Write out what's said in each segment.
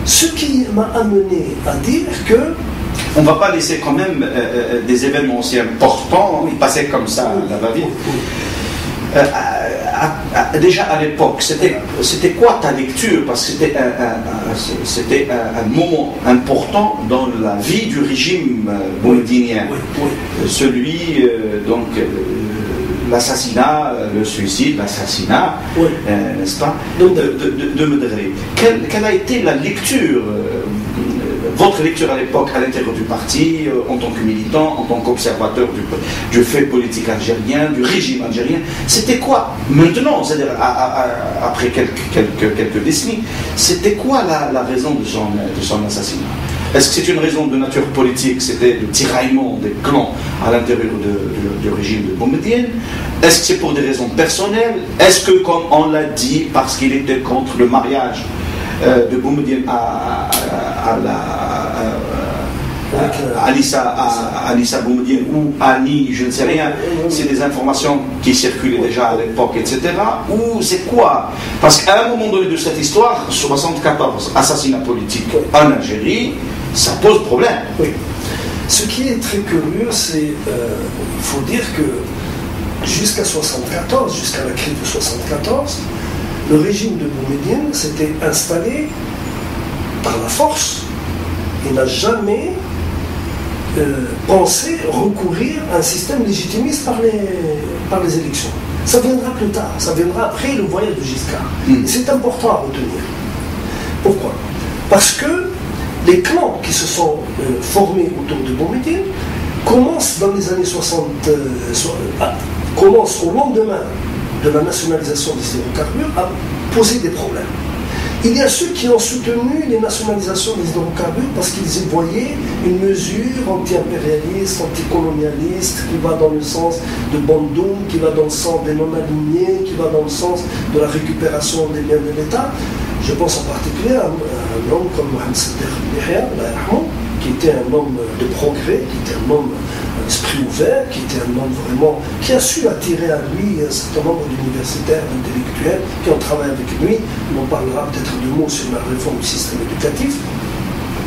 Ce qui m'a amené à dire que... On ne va pas laisser quand même des événements aussi importants passer comme ça à la vie. Déjà à l'époque, c'était quoi ta lecture? Parce que c'était un moment important dans la vie du régime boumedienien. Celui, donc, l'assassinat, le suicide, l'assassinat, n'est-ce pas, de Medré. Quelle a été la lecture, votre lecture à l'époque, à l'intérieur du parti, en tant que militant, en tant qu'observateur du fait politique algérien, du régime algérien? C'était quoi maintenant, c'est-à-dire après quelques décennies, c'était quoi la raison de son assassinat? Est-ce que c'est une raison de nature politique, c'était le tiraillement des clans à l'intérieur du régime de Boumedienne? Est-ce que c'est pour des raisons personnelles? Est-ce que, comme on l'a dit, parce qu'il était contre le mariage de Boumedienne à Alissa Boumedienne ou Annie, je ne sais rien, c'est des informations qui circulaient déjà à l'époque, etc. Ou c'est quoi? Parce qu'à un moment donné de cette histoire, 74 assassinats politiques en Algérie, ça pose problème. Oui. Ce qui est très curieux, c'est, il faut dire que jusqu'à 74, jusqu'à la crise de 74, le régime de Boumedienne s'était installé par la force et n'a jamais pensé recourir à un système légitimiste par les élections. Ça viendra plus tard, ça viendra après le voyage de Giscard. Et c'est important à retenir. Pourquoi? Parce que les clans qui se sont formés autour de Boumedienne commencent dans les années 60, commencent au lendemain de la nationalisation des hydrocarbures à poser des problèmes. Il y a ceux qui ont soutenu les nationalisations des hydrocarbures parce qu'ils y voyaient une mesure anti-impérialiste, anticolonialiste, qui va dans le sens de Bandoum, qui va dans le sens des non-alignés, qui va dans le sens de la récupération des biens de l'État. Je pense en particulier à un homme comme Mohamed Sadr Yahya, qui était un homme de progrès, qui était un homme d'esprit ouvert, qui était un homme vraiment, qui a su attirer à lui un certain nombre d'universitaires, d'intellectuels, qui ont travaillé avec lui. On parlera peut-être deux mots sur la réforme du système éducatif,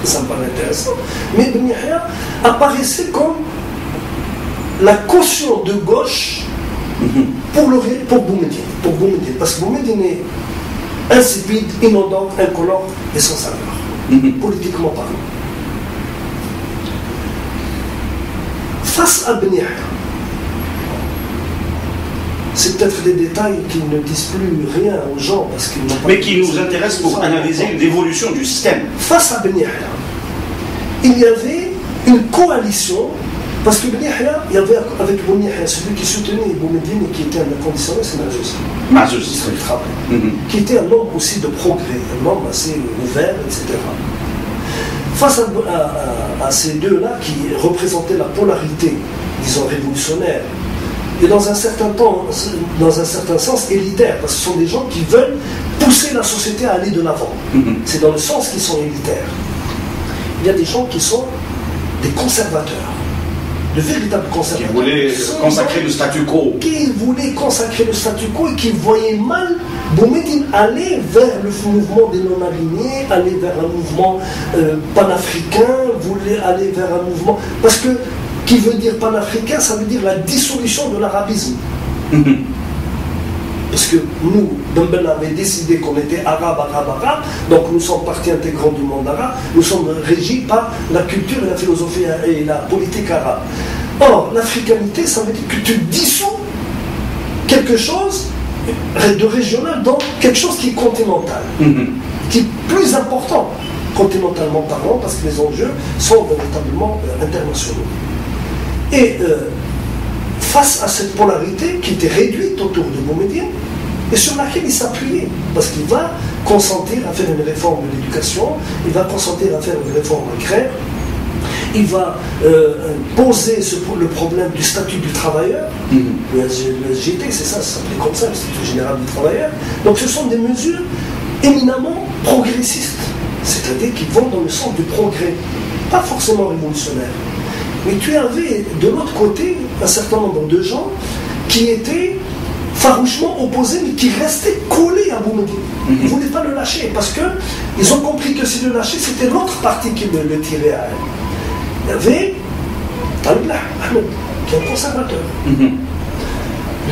ça me paraît intéressant. Mais Ben Yahya apparaissait comme la caution de gauche pour Boumedienne, parce que Boumedienne est insipide, inodore, incolore et sans saveur, politiquement parlant. Face à Ben Yahya, c'est peut-être des détails qui ne disent plus rien aux gens parce qu'ils n'ont pas. Mais qui nous intéressent pour analyser l'évolution du système. Face à Ben Yahya, il y avait une coalition, parce que Ben Yahya, il y avait avec Ben Yahya celui qui soutenait Boumedienne et qui était un inconditionnel, c'est Mazouz, qui était un homme aussi de progrès, un homme assez ouvert, etc. Face à ces deux-là qui représentaient la polarité, disons, révolutionnaire, et dans un certain sens élitaire, parce que ce sont des gens qui veulent pousser la société à aller de l'avant. C'est dans le sens qu'ils sont élitaires. Il y a des gens qui sont des conservateurs, de véritables conservateurs. Qui voulaient consacrer le statu quo. Qui voulaient consacrer le statu quo et qui voyaient mal Boumedienne aller vers le mouvement des non-alignés, aller vers un mouvement panafricain, voulait aller vers un mouvement... Parce que, qui veut dire panafricain, ça veut dire la dissolution de l'arabisme. Parce que nous, Dembélé avait décidé qu'on était arabe, donc nous sommes partie intégrante du monde arabe, nous sommes régis par la culture et la philosophie et la politique arabe. Or, l'africanité, ça veut dire que tu dissous quelque chose de régional dans quelque chose qui est continental, qui est plus important, continentalement parlant, parce que les enjeux sont véritablement internationaux. Et face à cette polarité qui était réduite autour de Boumedienne, et sur laquelle il s'appuyait, parce qu'il va consentir à faire une réforme de l'éducation, il va consentir à faire une réforme agraire, il va poser le problème du statut du travailleur. Le SGT, c'est ça s'appelait comme ça, le statut général du travailleur. Donc ce sont des mesures éminemment progressistes, c'est-à-dire qui vont dans le sens du progrès, pas forcément révolutionnaire. Mais tu avais de l'autre côté un certain nombre de gens qui étaient farouchement opposés, mais qui restaient collés à Boumedi. Ils ne voulaient pas le lâcher parce qu'ils ont compris que si le lâcher, c'était l'autre partie qui le tirait à elle. Il y avait Talib Ahmed, qui est un conservateur.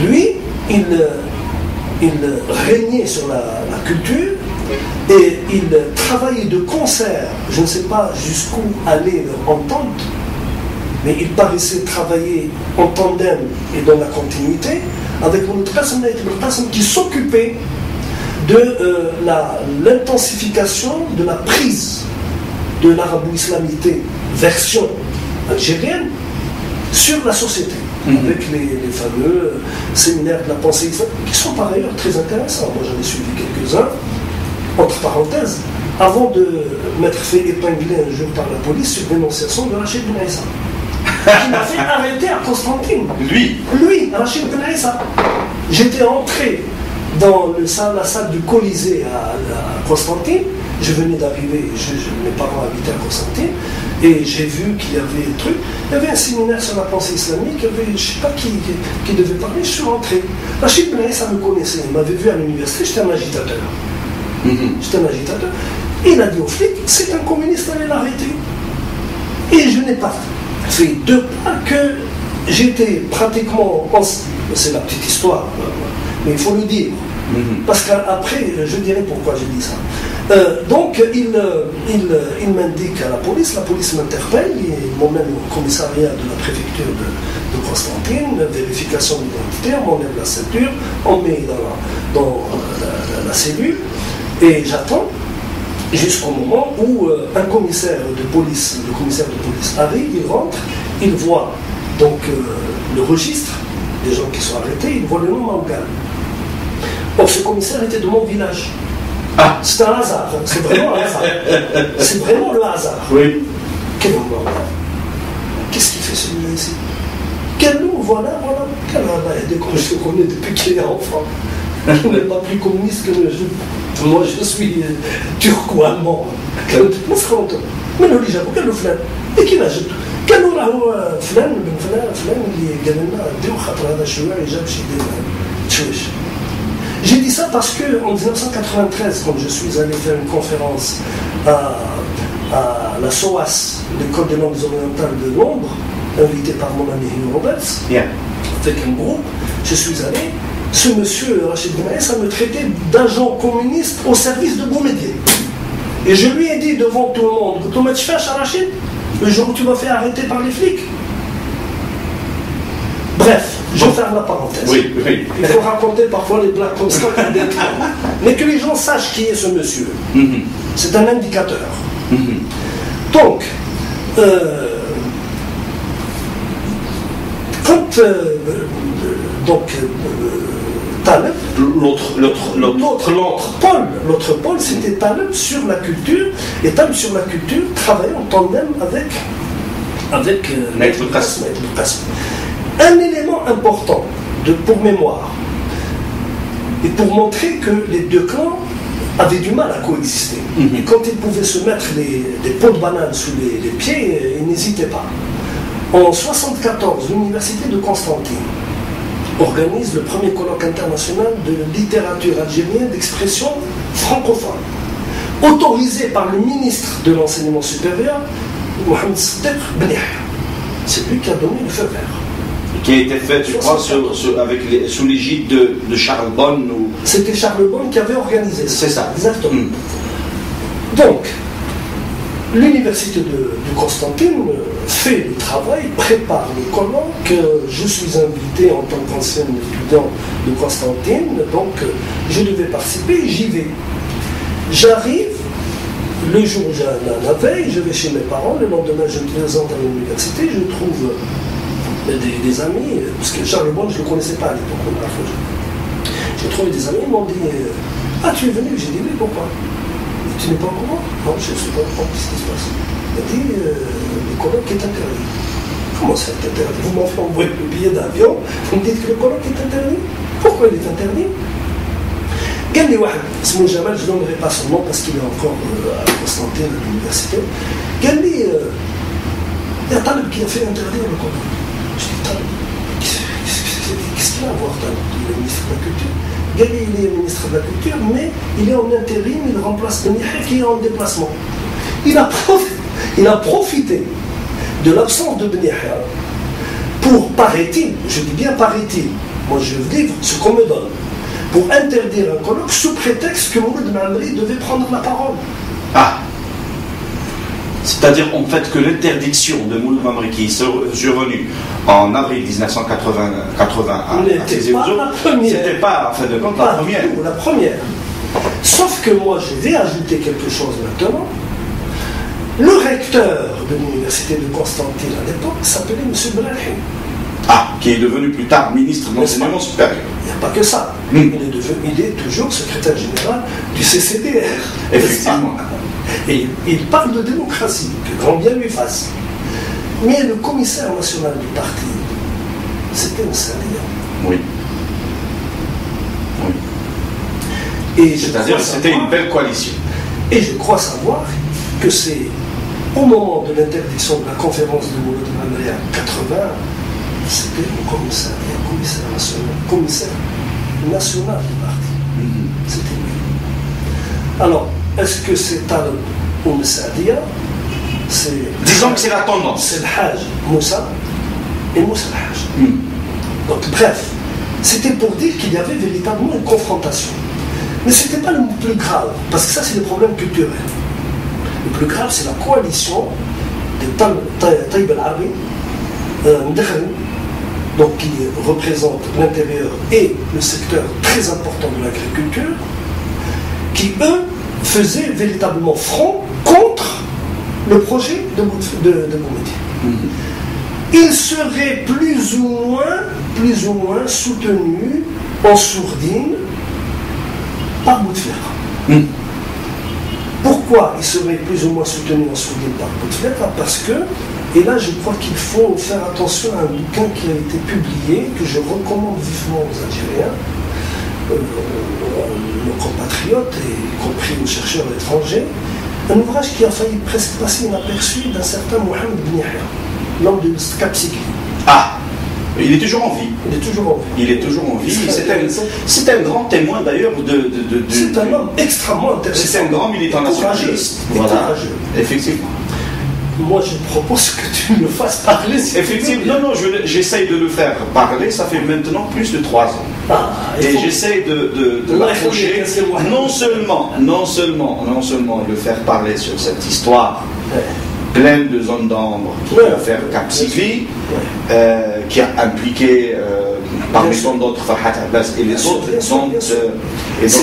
Lui, il régnait sur la culture et il travaillait de concert. Je ne sais pas jusqu'où allait leur entente, mais il paraissait travailler en tandem et dans la continuité avec Mouloud Qasim qui s'occupait de l'intensification de la prise de l'arabo-islamité version algérienne sur la société, avec les fameux séminaires de la pensée islamique, qui sont par ailleurs très intéressants. Moi j'en ai suivi quelques-uns, entre parenthèses, avant de m'être fait épingler un jour par la police sur dénonciation de Rachid Ben Issa, qui m'a fait arrêter à Constantine. Lui, Rachid Ben Issa. J'étais entré dans la salle du Colisée à Constantine. Je venais d'arriver, mes parents habitaient à Constantine, et j'ai vu qu'il y avait un truc. Il y avait un séminaire sur la pensée islamique, il y avait, je ne sais pas qui devait parler, je suis rentré. Rachid Ben Issa me connaissait, il m'avait vu à l'université, j'étais un agitateur. Et il a dit aux flics, c'est un communiste, allez l'arrêter. Et je n'ai pas fait deux pas que j'étais pratiquement, c'est la petite histoire, mais il faut le dire. Parce qu'après, je dirai pourquoi j'ai dit ça. Donc, il m'indique à la police m'interpelle, il m'emmène au commissariat de la préfecture de Constantine, vérification d'identité, on m'enlève la ceinture, on met dans la cellule, et j'attends jusqu'au moment où un commissaire de police, le commissaire de police arrive, il rentre, il voit donc le registre des gens qui sont arrêtés, il voit le nom Mangal. Or, ce commissaire était de mon village. Ah. C'est un hasard, c'est vraiment un hasard. C'est vraiment le hasard. Oui. Quel nom Mangal? Qu'est-ce qu'il fait celui-là ici? Quel nom? Voilà. Quel hasard? Je le connais depuis qu'il est enfant. Je n'est pas plus communiste que moi, je suis turco-allemand. Mais le Lijabou, quel le flan? Et qui l'ajoute? Quel nom là? Flan, il y a J'ai dit ça parce qu'en 1993, quand je suis allé faire une conférence à la SOAS, l'école des langues orientales de Londres, invité par mon ami Hugh Roberts, avec un groupe, je suis allé. Ce monsieur Rachid Ben Issa me traitait d'agent communiste au service de Boumediene. Et je lui ai dit devant tout le monde, comment tu fais à Rachid, le jour où tu m'as fait arrêter par les flics. Bref, je ferme la parenthèse. Oui. Il faut raconter parfois les blagues comme ça. Mais que les gens sachent qui est ce monsieur. C'est un indicateur. Donc, quand Taleb, l'autre pôle, c'était Taleb sur la culture, et Taleb sur la culture travaillait en tandem avec Maître Qasim. Un élément important pour mémoire, et pour montrer que les deux clans avaient du mal à coexister. Et quand ils pouvaient se mettre des pots de banane sous les pieds, ils n'hésitaient pas. En 1974, l'université de Constantine organise le premier colloque international de littérature algérienne d'expression francophone, autorisé par le ministre de l'enseignement supérieur, Mohamed Siddiq Ben Yahya. C'est lui qui a donné le feu vert. Qui a été fait, je crois, sous l'égide de Charles Bonne ou... C'était Charles Bonne qui avait organisé ça. C'est ça. Exactement. Donc, l'université de Constantine fait le travail, prépare le colloque. Je suis invité en tant qu'ancien étudiant de Constantine, donc je devais participer, j'y vais. J'arrive, le jour la veille, je vais chez mes parents, le lendemain je me présente à l'université, je trouve des amis, parce que Charles Bonne, je ne le connaissais pas à l'époque. J'ai trouvé des amis, ils m'ont dit « Ah, tu es venu ?» J'ai dit « Oui, pourquoi ?» Tu n'es pas au courant? Non, je ne sais pas ce qui se passe. Il a dit le colloque est interdit. Comment ça est interdit? Vous m'en faites envoyer le billet d'avion, vous me dites que le colloque est interdit? Pourquoi il est interdit? قال لي واحد اسمه جمال, je ne donnerai pas son nom parce qu'il est encore à Constantine, à l'université. قال لي il y a Taleb qui a fait interdire le colloque. Je dis Taleb, qu'est-ce qu'il a à voir Taleb? Il est ministre de la Culture. Gali, il est ministre de la Culture, mais il est en intérim, il remplace Beniha qui est en déplacement. Il a profité de l'absence de Beniha pour, paraît-il, je dis bien paraît-il, moi je livre ce qu'on me donne, pour interdire un colloque sous prétexte que Mouloud Mamri devait prendre la parole. Ah, c'est-à-dire en fait que l'interdiction de Mouloud Mamri qui est survenue en avril 1981 n'était pas la première. C'était pas, en fin de compte, la première. La première. Sauf que moi, je vais ajouter quelque chose maintenant. Le recteur de l'université de Constantine à l'époque s'appelait M. Brahim. Ah, qui est devenu plus tard ministre de l'enseignement supérieur. Il n'y a pas que ça. Il est toujours secrétaire général du CCDR. Effectivement. Et il parle de démocratie, que grand bien lui fasse. Mais le commissaire national du parti, c'était un Sadia. Oui. Oui. C'est-à-dire que c'était une belle coalition. Et je crois savoir que c'est au moment de l'interdiction de la conférence de Mouloud Mamri en 80, c'était le commissaire national du parti. C'était lui. Alors, est-ce que c'est Al Sadia? Disons que c'est la tendance. C'est le Hajj Moussa et Moussa le Hajj. Donc, bref, c'était pour dire qu'il y avait véritablement une confrontation. Mais ce n'était pas le plus grave, parce que ça, c'est le problème culturel. Le plus grave, c'est la coalition de Taïb al-Arabi, donc qui représente l'intérieur et le secteur très important de l'agriculture, qui, eux, faisaient véritablement front contre le projet de Boumediene. Ils seraient plus ou moins soutenus en sourdine par Bouteflika. Pourquoi ils seraient plus ou moins soutenus en sourdine par Bouteflika? Parce que, et là je crois qu'il faut faire attention à un bouquin qui a été publié, que je recommande vivement aux Algériens, nos compatriotes, et y compris aux chercheurs étrangers, un ouvrage qui a failli presque passer inaperçu d'un certain Mohamed Ben Yahya, l'homme de Cap Sikri. Ah, il est toujours en vie. Il est toujours en vie. Il est toujours en vie. C'est un grand témoin d'ailleurs de c'est un homme extrêmement intéressant. C'est un grand militant nationaliste. Voilà. Effectivement. Moi, je propose que tu me fasses parler. Effectivement. Non, j'essaye de le faire parler. Ça fait maintenant plus de 3 ans. Et j'essaye de l'approcher. Non seulement le faire parler sur cette histoire pleine de zones d'ombre qui a fait Cap Sikri, qui a impliqué parmi tant d'autres Farhat Abbas et les autres, et donc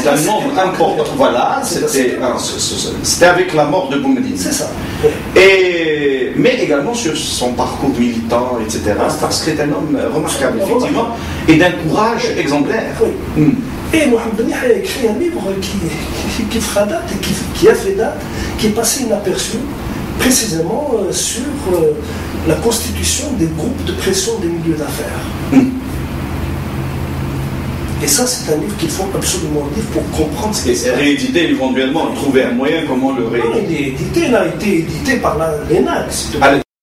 un nombre important. Voilà, c'était avec la mort de Boumediene. C'est ça. Mais également sur son parcours militant, etc. Parce que c'est un homme remarquable, effectivement, et d'un courage exemplaire. Et Mohamed Ben Yahya a écrit un livre qui fera date et qui a fait date, qui est passé inaperçu, précisément sur la constitution des groupes de pression des milieux d'affaires. Et ça, c'est un livre qu'il faut absolument lire pour comprendre ce qui est réédité éventuellement, trouver un moyen comment le rééditer. Non, il est édité, il a été édité par l'ENAC.